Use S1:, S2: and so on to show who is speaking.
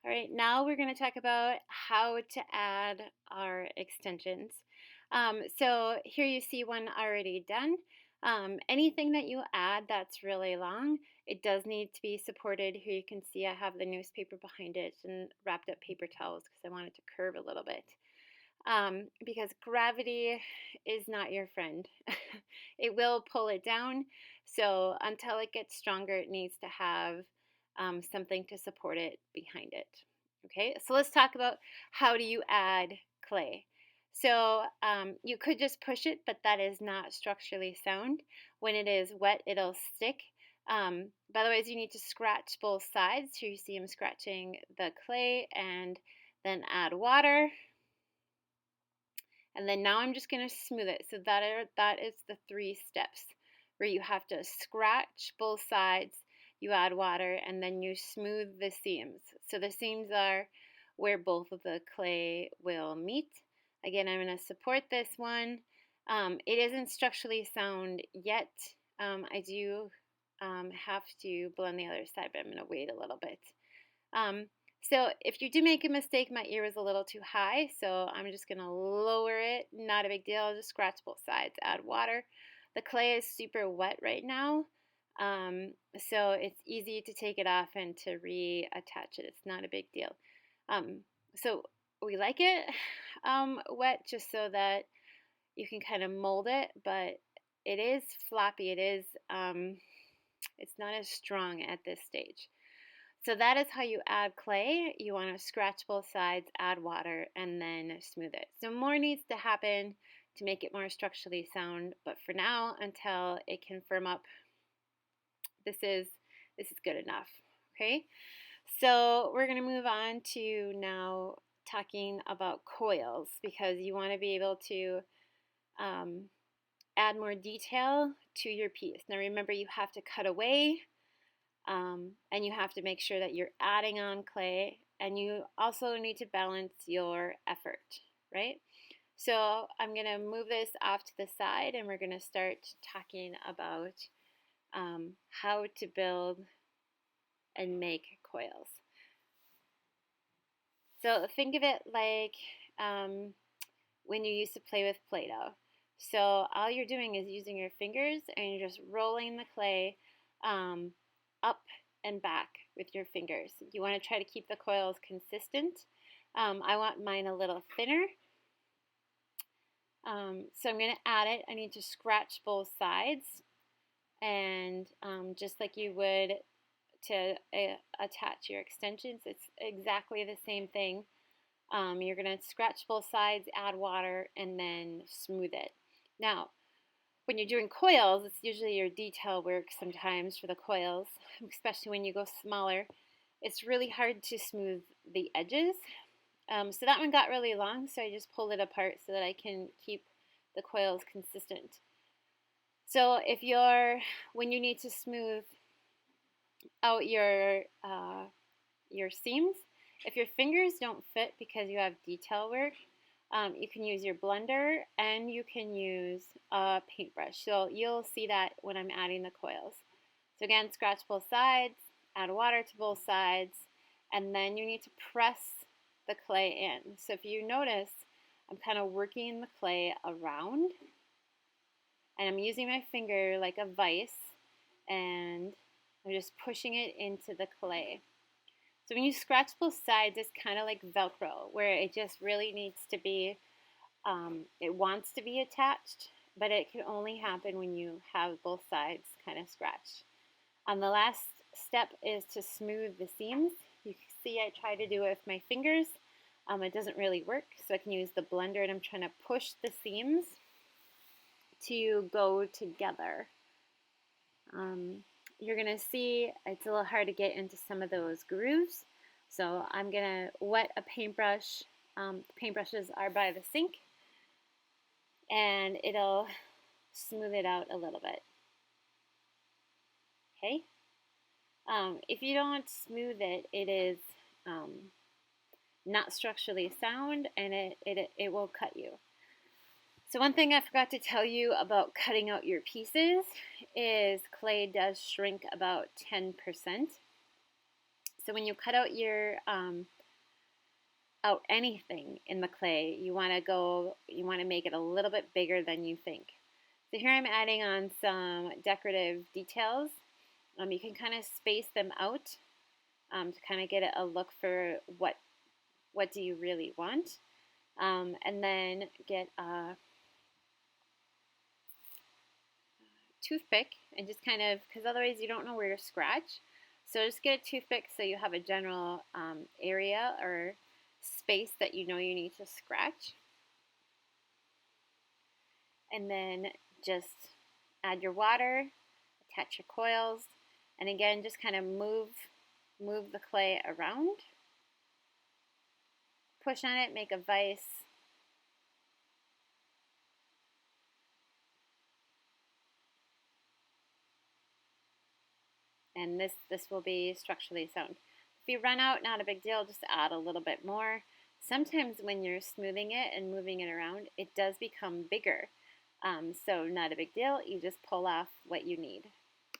S1: All right, now we're going to talk about how to add our extensions. So here you see one already done. Anything that you add that's really long, it does need to be supported. Here you can see I have the newspaper behind it and wrapped up paper towels because I want it to curve a little bit. Because gravity is not your friend. It will pull it down. So until it gets stronger, it needs to have something to support it behind it. Okay, so let's talk about how do you add clay. So you could just push it, but that is not structurally sound. When it is wet, it'll stick. By the way, you need to scratch both sides. Here you see I'm scratching the clay and then add water. And then now I'm just going to smooth it. So that is the 3 steps where you have to scratch both sides, you add water, and then you smooth the seams. So the seams are where both of the clay will meet. Again, I'm going to support this one. It isn't structurally sound yet. I do have to blend the other side, but I'm going to wait a little bit. So if you do make a mistake, my ear was a little too high, so I'm just going to lower it. Not a big deal. I'll just scratch both sides, add water. The clay is super wet right now, so it's easy to take it off and to reattach it. It's not a big deal. So we like it wet just so that you can kind of mold it, but it is floppy. It's not as strong at this stage. So that is how you add clay. You want to scratch both sides, add water, and then smooth it. So more needs to happen to make it more structurally sound, but for now, until it can firm up, this is good enough. Okay, so we're going to move on to now talking about coils because you want to be able to add more detail to your piece. Now remember, you have to cut away. And you have to make sure that you're adding on clay, and you also need to balance your effort, right? So I'm going to move this off to the side, and we're going to start talking about how to build and make coils. So think of it like when you used to play with Play-Doh. So all you're doing is using your fingers, and you're just rolling the clay up and back with your fingers. You want to try to keep the coils consistent. I want mine a little thinner. So I'm going to add it. I need to scratch both sides, and just like you would to attach your extensions, it's exactly the same thing. You're going to scratch both sides, add water, and then smooth it. Now, when you're doing coils, it's usually your detail work sometimes for the coils, especially when you go smaller. It's really hard to smooth the edges. So that one got really long, so I just pulled it apart so that I can keep the coils consistent. So when you need to smooth out your seams, if your fingers don't fit because you have detail work, you can use your blender and you can use a paintbrush. So you'll see that when I'm adding the coils. So again, scratch both sides, add water to both sides, and then you need to press the clay in. So if you notice, I'm kind of working the clay around, and I'm using my finger like a vise, and I'm just pushing it into the clay. So when you scratch both sides, it's kind of like Velcro, where it just really needs to be, it wants to be attached, but it can only happen when you have both sides kind of scratched. The last step is to smooth the seams. You can see I try to do it with my fingers. It doesn't really work, so I can use the blender, and I'm trying to push the seams to go together. You're going to see it's a little hard to get into some of those grooves. So I'm going to wet a paintbrush. Paintbrushes are by the sink, and it'll smooth it out a little bit. Okay? If you don't smooth it, it is not structurally sound, and it will cut you. So one thing I forgot to tell you about cutting out your pieces is clay does shrink about 10%. So when you cut out your anything in the clay, you want to make it a little bit bigger than you think. So here I'm adding on some decorative details. You can kind of space them out to kind of get a look for what do you really want. And then get a toothpick and just kind of, because otherwise you don't know where to scratch. So just get a toothpick so you have a general area or space that you know you need to scratch. And then just add your water, attach your coils, and again just kind of move the clay around. Push on it, make a vise. And this will be structurally sound. If you run out, not a big deal, just add a little bit more. Sometimes when you're smoothing it and moving it around, it does become bigger. So not a big deal, you just pull off what you need.